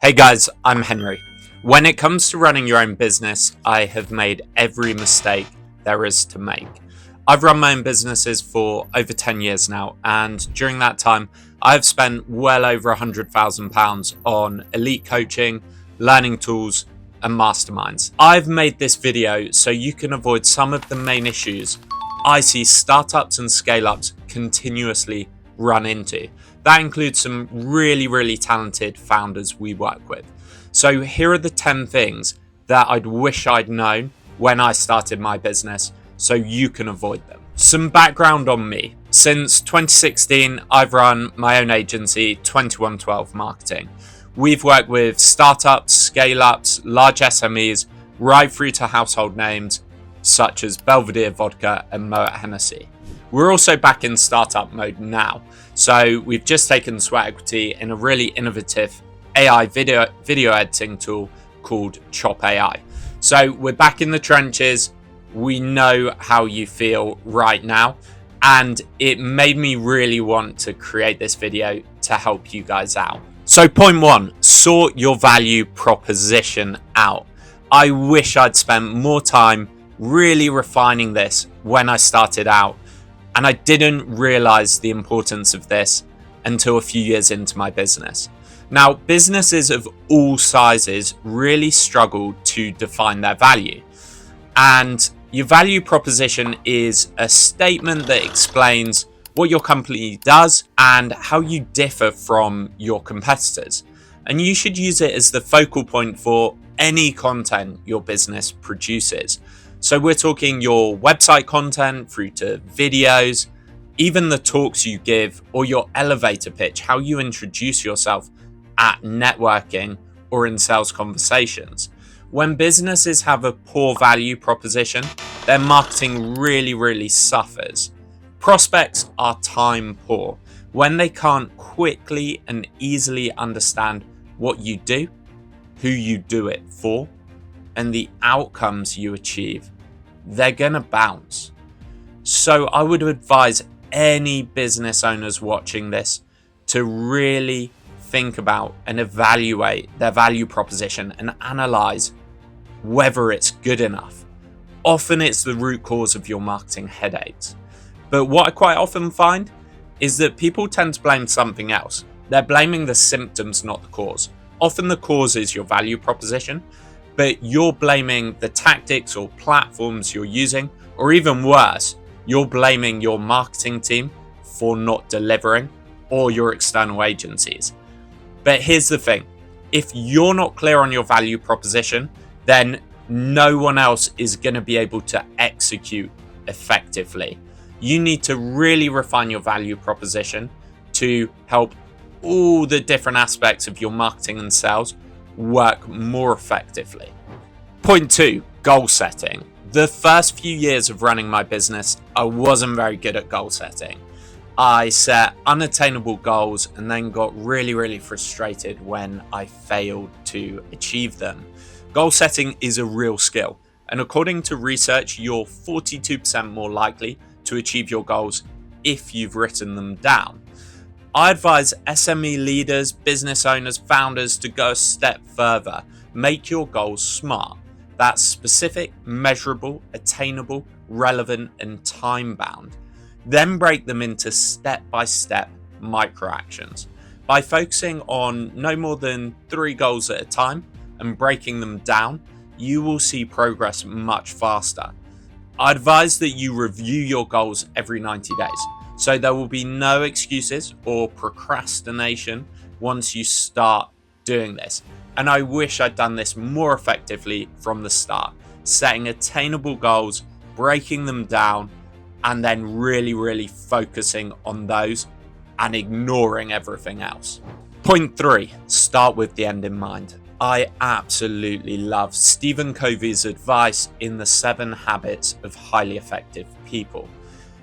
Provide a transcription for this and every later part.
Hey guys, I'm Henry. When it comes to running your own business, I have made every mistake there is to make. I've run my own businesses for over 10 years now, and during that time, I've spent well over £100,000 on elite coaching, learning tools, and masterminds. I've made this video so you can avoid some of the main issues I see startups and scale-ups continuously run into. That includes some really talented founders we work with. So here are the 10 things that I'd wish I'd known when I started my business so you can avoid them. Some background on me. Since 2016, I've run my own agency, 2112 Marketing. We've worked with startups, scale-ups, large SMEs, right through to household names such as Belvedere Vodka and Moet Hennessy. We're also back in startup mode now. So we've just taken sweat equity in a really innovative AI video editing tool called Chop AI. So we're back in the trenches. We know how you feel right now. And it made me really want to create this video to help you guys out. So point one, sort your value proposition out. I wish I'd spent more time really refining this when I started out. And I didn't realize the importance of this until a few years into my business. Now, businesses of all sizes really struggle to define their value. And your value proposition is a statement that explains what your company does and how you differ from your competitors. And you should use it as the focal point for any content your business produces. So we're talking your website content through to videos, even the talks you give or your elevator pitch, how you introduce yourself at networking or in sales conversations. When businesses have a poor value proposition, their marketing really suffers. Prospects are time poor. When they can't quickly and easily understand what you do, who you do it for, and the outcomes you achieve, they're gonna bounce. So I would advise any business owners watching this to really think about and evaluate their value proposition and analyze whether it's good enough. Often it's the root cause of your marketing headaches. But what I quite often find is that people tend to blame something else. They're blaming the symptoms, not the cause. Often the cause is your value proposition, but you're blaming the tactics or platforms you're using, or even worse, you're blaming your marketing team for not delivering or your external agencies. But here's the thing, if you're not clear on your value proposition, then no one else is going to be able to execute effectively. You need to really refine your value proposition to help all the different aspects of your marketing and sales work more effectively. Point two, goal setting. The first few years of running my business, I wasn't very good at goal setting. I set unattainable goals and then got really frustrated when I failed to achieve them. Goal setting is a real skill, and according to research, you're 42% more likely to achieve your goals if you've written them down. I advise SME leaders, business owners, founders to go a step further. Make your goals SMART. That's specific, measurable, attainable, relevant, and time-bound. Then break them into step-by-step micro actions. By focusing on no more than 3 goals at a time and breaking them down, you will see progress much faster. I advise that you review your goals every 90 days. So there will be no excuses or procrastination once you start doing this. And I wish I'd done this more effectively from the start, setting attainable goals, breaking them down, and then really focusing on those and ignoring everything else. Point 3, start with the end in mind. I absolutely love Stephen Covey's advice in The 7 Habits of Highly Effective People.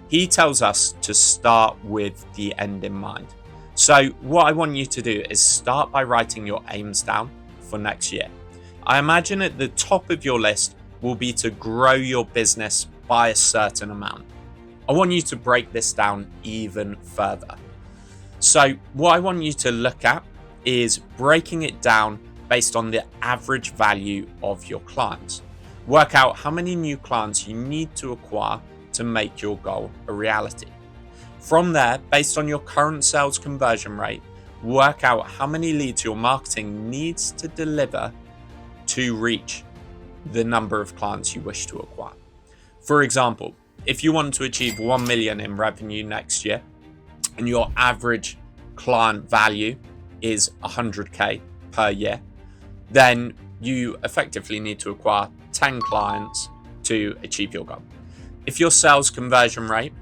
He tells us to start with the end in mind. So what I want you to do is start by writing your aims down for next year. I imagine at the top of your list will be to grow your business by a certain amount. I want you to break this down even further. So what I want you to look at is breaking it down based on the average value of your clients. Work out how many new clients you need to acquire to make your goal a reality. From there, based on your current sales conversion rate, work out how many leads your marketing needs to deliver to reach the number of clients you wish to acquire. For example, if you want to achieve 1 million in revenue next year and your average client value is 100k per year, then you effectively need to acquire 10 clients to achieve your goal. If your sales conversion rate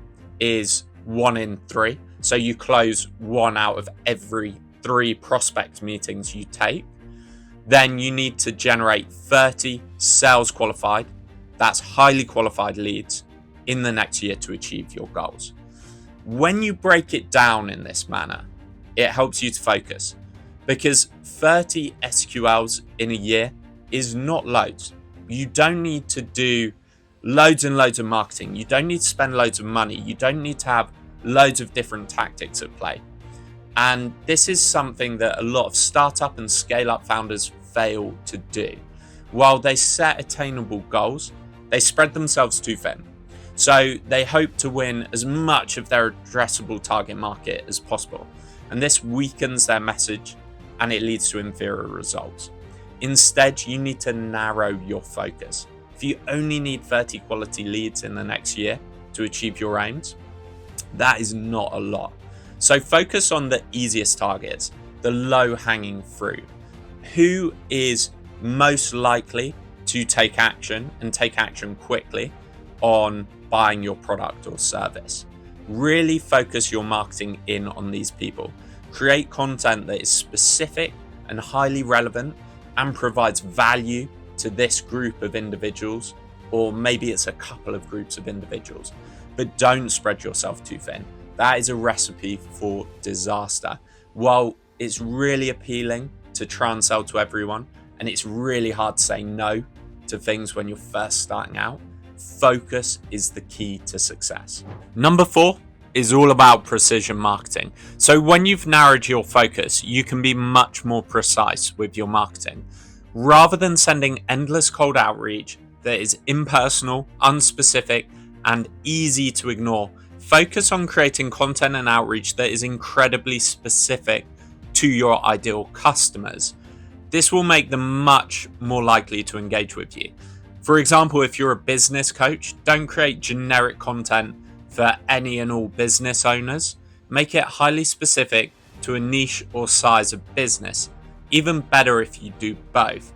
is 1 in 3, so you close 1 out of every 3 prospect meetings you take, then you need to generate 30 sales qualified, that's highly qualified leads, in the next year to achieve your goals. When you break it down in this manner, it helps you to focus, because 30 SQLs in a year is not loads. You don't need to do loads and loads of marketing. You don't need to spend loads of money. You don't need to have loads of different tactics at play. And this is something that a lot of startup and scale-up founders fail to do. While they set attainable goals, they spread themselves too thin. So they hope to win as much of their addressable target market as possible. And this weakens their message and it leads to inferior results. Instead, you need to narrow your focus. If you only need 30 quality leads in the next year to achieve your aims, that is not a lot. So focus on the easiest targets, the low-hanging fruit. Who is most likely to take action and take action quickly on buying your product or service? Really focus your marketing in on these people. Create content that is specific and highly relevant and provides value to this group of individuals, or maybe it's a couple of groups of individuals, but don't spread yourself too thin. That is a recipe for disaster. While it's really appealing to try and sell to everyone, and it's really hard to say no to things when you're first starting out, focus is the key to success. Number 4 is all about precision marketing. So when you've narrowed your focus, you can be much more precise with your marketing. Rather than sending endless cold outreach that is impersonal, unspecific, and easy to ignore, focus on creating content and outreach that is incredibly specific to your ideal customers. This will make them much more likely to engage with you. For example, if you're a business coach, don't create generic content for any and all business owners. Make it highly specific to a niche or size of business. Even better if you do both.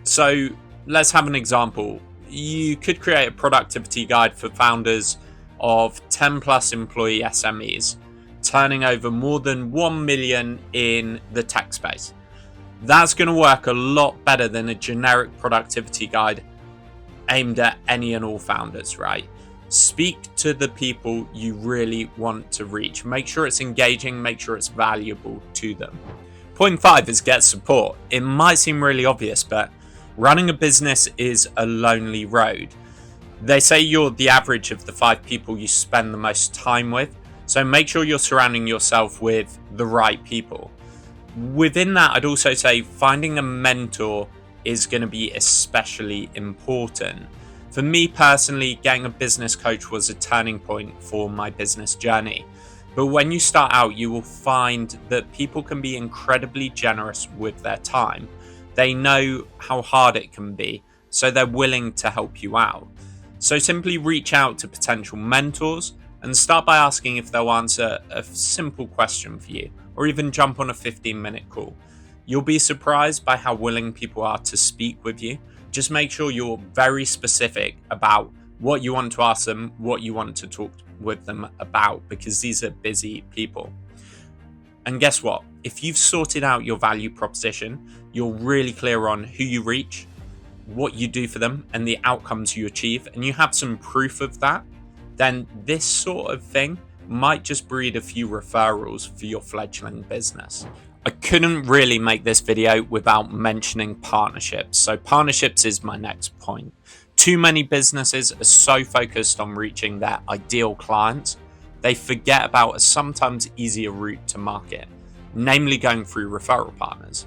So let's have an example. You could create a productivity guide for founders of 10 plus employee SMEs, turning over more than 1 million in the tech space. That's going to work a lot better than a generic productivity guide aimed at any and all founders, right? Speak to the people you really want to reach. Make sure it's engaging, make sure it's valuable to them. Point 5 is get support. It might seem really obvious, but running a business is a lonely road. They say you're the average of the 5 people you spend the most time with, so make sure you're surrounding yourself with the right people. Within that, I'd also say finding a mentor is going to be especially important. For me personally, getting a business coach was a turning point for my business journey. But when you start out, you will find that people can be incredibly generous with their time. They know how hard it can be, so they're willing to help you out. So simply reach out to potential mentors and start by asking if they'll answer a simple question for you, or even jump on a 15-minute call. You'll be surprised by how willing people are to speak with you. Just make sure you're very specific about what you want to ask them, what you want to talk with them about, because these are busy people. And guess what? If you've sorted out your value proposition, you're really clear on who you reach, what you do for them, and the outcomes you achieve, and you have some proof of that, then this sort of thing might just breed a few referrals for your fledgling business. I couldn't really make this video without mentioning partnerships. So partnerships is my next point. Too many businesses are so focused on reaching their ideal clients, they forget about a sometimes easier route to market, namely going through referral partners.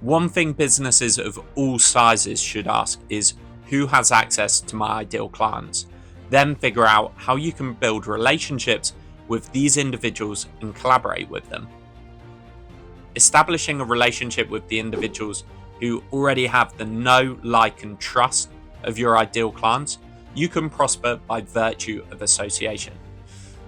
One thing businesses of all sizes should ask is, who has access to my ideal clients? Then figure out how you can build relationships with these individuals and collaborate with them. Establishing a relationship with the individuals who already have the know, like, and trust of your ideal clients, you can prosper by virtue of association.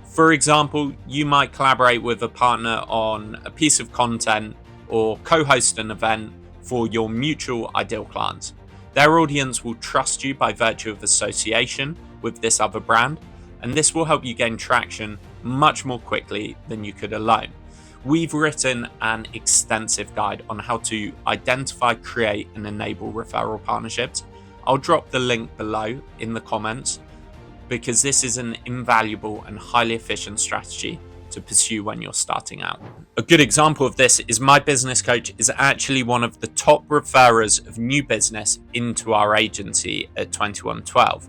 For example, you might collaborate with a partner on a piece of content or co-host an event for your mutual ideal clients. Their audience will trust you by virtue of association with this other brand, and this will help you gain traction much more quickly than you could alone. We've written an extensive guide on how to identify, create, and enable referral partnerships. I'll drop the link below in the comments because this is an invaluable and highly efficient strategy to pursue when you're starting out. A good example of this is my business coach is actually one of the top referrers of new business into our agency at 2112.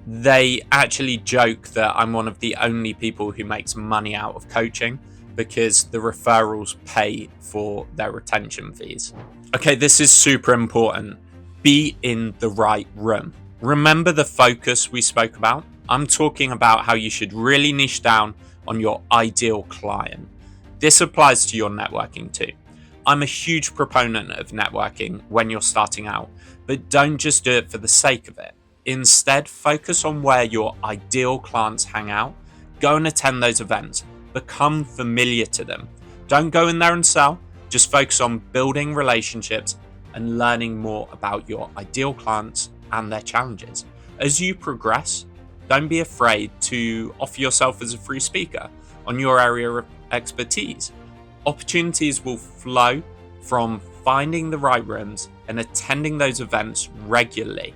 They actually joke that I'm one of the only people who makes money out of coaching because the referrals pay for their retention fees. Okay, this is super important. Be in the right room. Remember the focus we spoke about? I'm talking about how you should really niche down on your ideal client. This applies to your networking too. I'm a huge proponent of networking when you're starting out, but don't just do it for the sake of it. Instead, focus on where your ideal clients hang out. Go and attend those events. Become familiar to them. Don't go in there and sell. Just focus on building relationships and learning more about your ideal clients and their challenges. As you progress, don't be afraid to offer yourself as a free speaker on your area of expertise. Opportunities will flow from finding the right rooms and attending those events regularly.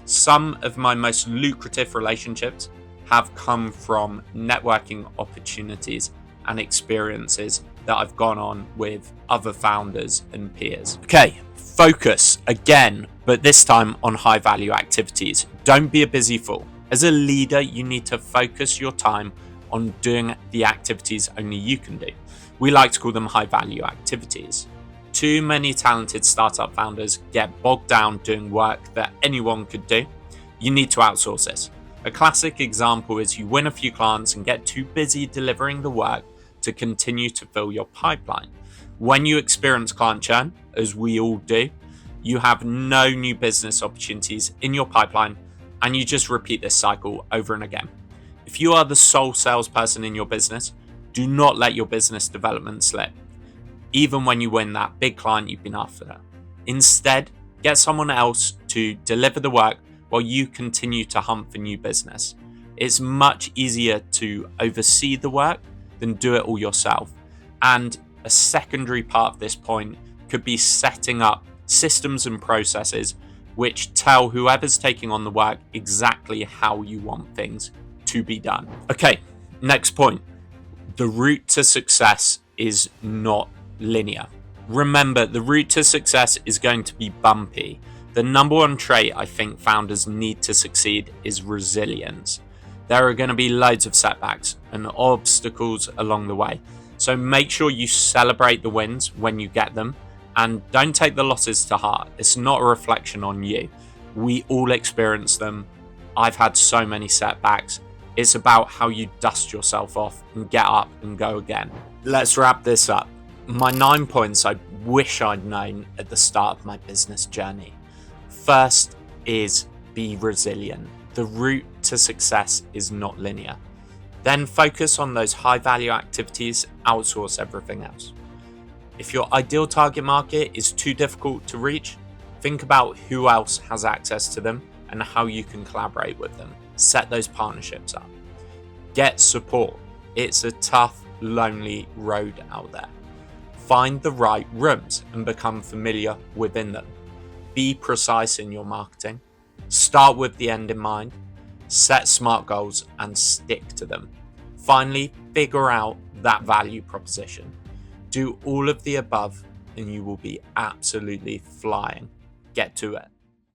Some of my most lucrative relationships have come from networking opportunities and experiences that I've gone on with other founders and peers. Okay, focus again, but this time on high value activities. Don't be a busy fool. As a leader, you need to focus your time on doing the activities only you can do. We like to call them high value activities. Too many talented startup founders get bogged down doing work that anyone could do. You need to outsource this. A classic example is you win a few clients and get too busy delivering the work to continue to fill your pipeline. When you experience client churn, as we all do, you have no new business opportunities in your pipeline, and you just repeat this cycle over and again. If you are the sole salesperson in your business, do not let your business development slip, even when you win that big client you've been after. Instead, get someone else to deliver the work while you continue to hunt for new business. It's much easier to oversee the work than do it all yourself. And a secondary part of this point could be setting up systems and processes which tell whoever's taking on the work exactly how you want things to be done. Okay, next point. The route to success is not linear. Remember, the route to success is going to be bumpy. The number one trait I think founders need to succeed is resilience. There are going to be loads of setbacks and obstacles along the way. So make sure you celebrate the wins when you get them and don't take the losses to heart. It's not a reflection on you. We all experience them. I've had so many setbacks. It's about how you dust yourself off and get up and go again. Let's wrap this up. My 9 points I wish I'd known at the start of my business journey. First is be resilient. The route to success is not linear. Then focus on those high value activities, outsource everything else. If your ideal target market is too difficult to reach, think about who else has access to them and how you can collaborate with them. Set those partnerships up. Get support. It's a tough, lonely road out there. Find the right rooms and become familiar within them. Be precise in your marketing. Start with the end in mind. Set smart goals and stick to them. Finally, figure out that value proposition. Do all of the above and you will be absolutely flying. Get to it.